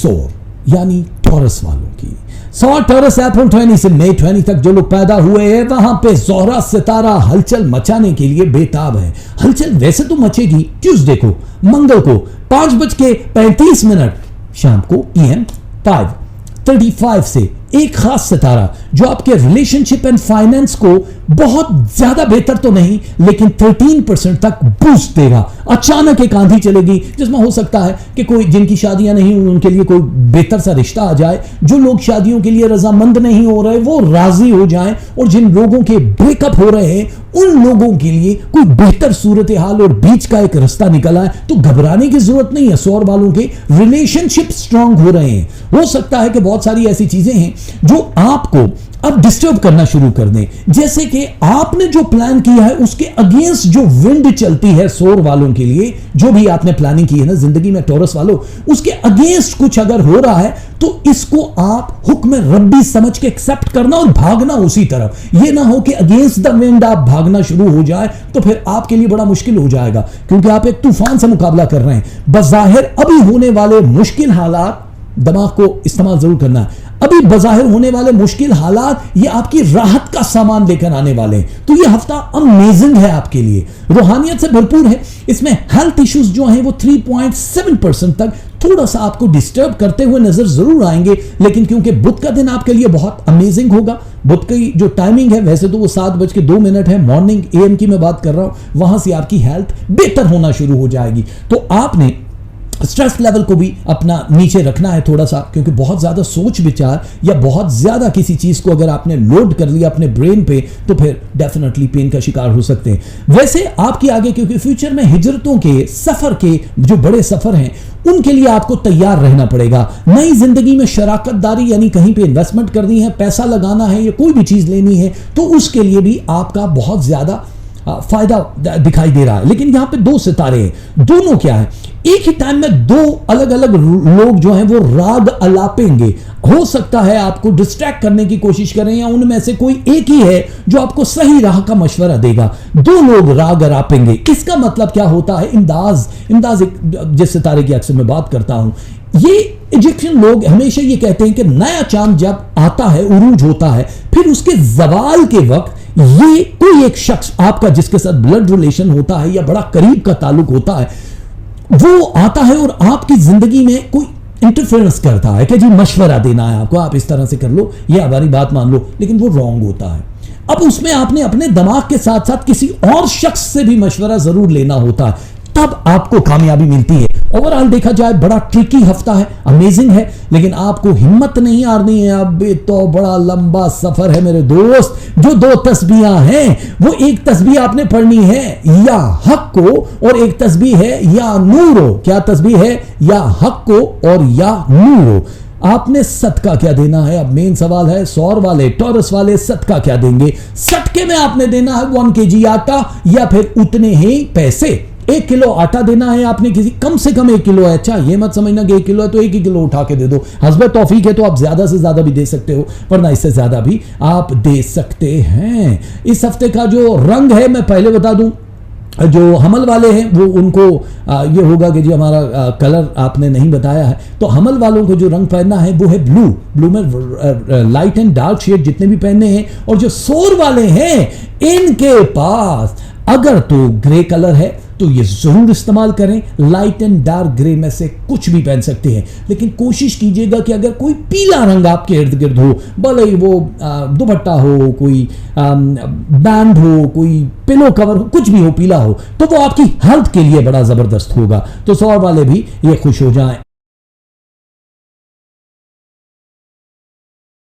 सौर यानी टॉरस वालों की। सौर टॉरस अप्रैल 20 से मई 20 तक जो लोग पैदा हुए हैं वहां पे ज़ोहरा सितारा हलचल मचाने के लिए बेताब है। हलचल वैसे तो मचेगी ट्यूसडे को, मंगल को 5:35 शाम को PM 5:35 से एक खास सितारा जो आपके रिलेशनशिप एंड फाइनेंस को बहुत ज्यादा बेहतर तो नहीं लेकिन 13% तक बूस्ट देगा। अचानक एक आंधी चलेगी जिसमें हो सकता है कि कोई जिनकी शादियां नहीं हुई उनके लिए कोई बेहतर सा रिश्ता आ जाए, जो लोग शादियों के लिए रजामंद नहीं हो रहे वो राजी हो जाएं, और जिन लोगों के ब्रेकअप हो रहे हैं उन लोगों के लिए कोई बेहतर सूरत हाल और बीच का एक रास्ता निकला है। तो घबराने की जरूरत नहीं है। सौर वालों के रिलेशनशिप स्ट्रांग हो रहे हैं। हो सकता है कि बहुत सारी ऐसी चीजें हैं जो आपको अब डिस्टर्ब करना शुरू कर दें, जैसे कि आपने जो प्लान किया है उसके अगेंस्ट जो विंड चलती है सौर वालों के लिए, जो भी आपने प्लानिंग की है ना जिंदगी में टॉरस वालों, उसके अगेंस्ट कुछ अगर हो रहा है तो इसको आप हुक्म रब्बी समझ के एक्सेप्ट करना और भागना उसी तरफ। यह ना हो कि अगेंस्ट द विंड आप भागना शुरू हो जाए तो फिर आपके लिए बड़ा मुश्किल हो जाएगा, क्योंकि आप एक तूफान से मुकाबला कर रहे हैं। बज़ाहिर अभी होने वाले मुश्किल हालात, दिमाग को इस्तेमाल जरूर करना है, अभी बज़ाहिर होने वाले मुश्किल हालात ये आपकी राहत का सामान लेकर आने वाले हैं। तो ये हफ्ता अमेजिंग है आपके लिए, रूहानियत से भरपूर है। इसमें हेल्थ इश्यूज जो हैं वो 3.7% तक थोड़ा सा आपको डिस्टर्ब करते हुए नजर जरूर आएंगे, लेकिन क्योंकि बुध का दिन आपके लिए बहुत अमेजिंग होगा। बुध की जो टाइमिंग है वैसे तो वो 7:02 है, मॉर्निंग AM की मैं बात कर रहा हूं, वहां से आपकी हेल्थ बेहतर होना शुरू हो जाएगी। तो आपने स्ट्रेस लेवल को भी अपना नीचे रखना है थोड़ा सा, क्योंकि बहुत ज्यादा सोच विचार या बहुत ज्यादा किसी चीज को अगर आपने लोड कर लिया अपने ब्रेन पे तो फिर डेफिनेटली पेन का शिकार हो सकते हैं। वैसे आपके आगे क्योंकि फ्यूचर में हिजरतों के सफर के जो बड़े सफर हैं उनके लिए आपको तैयार रहना पड़ेगा। नई जिंदगी में शराकतदारी यानी कहीं पे इन्वेस्टमेंट करनी है, पैसा लगाना है या कोई भी चीज लेनी है तो उसके लिए भी आपका बहुत ज्यादा फायदा दिखाई दे रहा है। लेकिन यहां पे 2 सितारे हैं, दोनों क्या है, एक ही टाइम में 2 अलग अलग लोग जो हैं वो राग अलापेंगे। हो सकता है आपको डिस्ट्रैक्ट करने की कोशिश करें या उनमें से कोई एक ही है जो आपको सही राह का मशवरा देगा। 2 लोग राग अलापेंगे। इसका मतलब क्या होता है, इम्दाज जिस सितारे की अक्सर मैं बात करता हूं, ये इजिप्शियन लोग हमेशा ये कहते हैं कि नया चांद जब आता है, उरूज होता है, फिर उसके जवाल के वक्त ये कोई एक शख्स आपका जिसके साथ ब्लड रिलेशन होता है या बड़ा करीब का ताल्लुक होता है वो आता है और आपकी जिंदगी में कोई इंटरफेरेंस करता है कि जी मशवरा देना है आपको, आप इस तरह से कर लो, ये हमारी बात मान लो, लेकिन वो रॉन्ग होता है। अब उसमें आपने अपने दिमाग के साथ साथ किसी और शख्स से भी मशवरा जरूर लेना होता है, तब आपको कामयाबी मिलती है। ओवरऑल देखा जाए बड़ा ट्रिकी हफ्ता है, अमेजिंग है, लेकिन आपको हिम्मत नहीं हारनी है। अब तो बड़ा लंबा सफर है मेरे दोस्त। जो 2 तस्बीहां हैं वो एक तस्बीह आपने पढ़नी है या हक को और एक तस्बीह है या नूरो। क्या तस्बीह है? या हक को और या नूरो। आपने सदका क्या देना है? अब मेन सवाल है, सौर वाले टॉरस वाले सदका क्या देंगे? सदके में आपने देना है 1 kg आटा या फिर उतने ही पैसे। 1 किलो आटा देना है आपने, किसी कम से कम 1 किलो है। अच्छा ये मत समझना कि 1 किलो है तो 1 ही किलो उठा के दे दो। हस्बत तौफीक है तो आप ज्यादा से ज्यादा भी दे सकते हो, वरना इससे ज्यादा भी आप दे सकते हैं। इस हफ्ते का जो रंग है मैं पहले बता दूं, जो हमल वाले हैं वो उनको ये होगा कि जी हमारा कलर आपने नहीं बताया है, तो हमल वालों को जो रंग पहनना है वो है ब्लू में लाइट एंड डार्क शेड जितने भी पहनने हैं। और जो सौर वाले हैं इनके पास अगर तो ग्रे कलर है तो ये जरूर इस्तेमाल करें। लाइट एंड डार्क ग्रे में से कुछ भी पहन सकते हैं, लेकिन कोशिश कीजिएगा कि अगर कोई पीला रंग आपके इर्द गिर्द हो, भले ही वो दुपट्टा हो, कोई बैंड हो, कोई पिलो कवर हो, कुछ भी हो, पीला हो, तो वो आपकी हेल्थ के लिए बड़ा जबरदस्त होगा। तो सौर वाले भी ये खुश हो जाएं।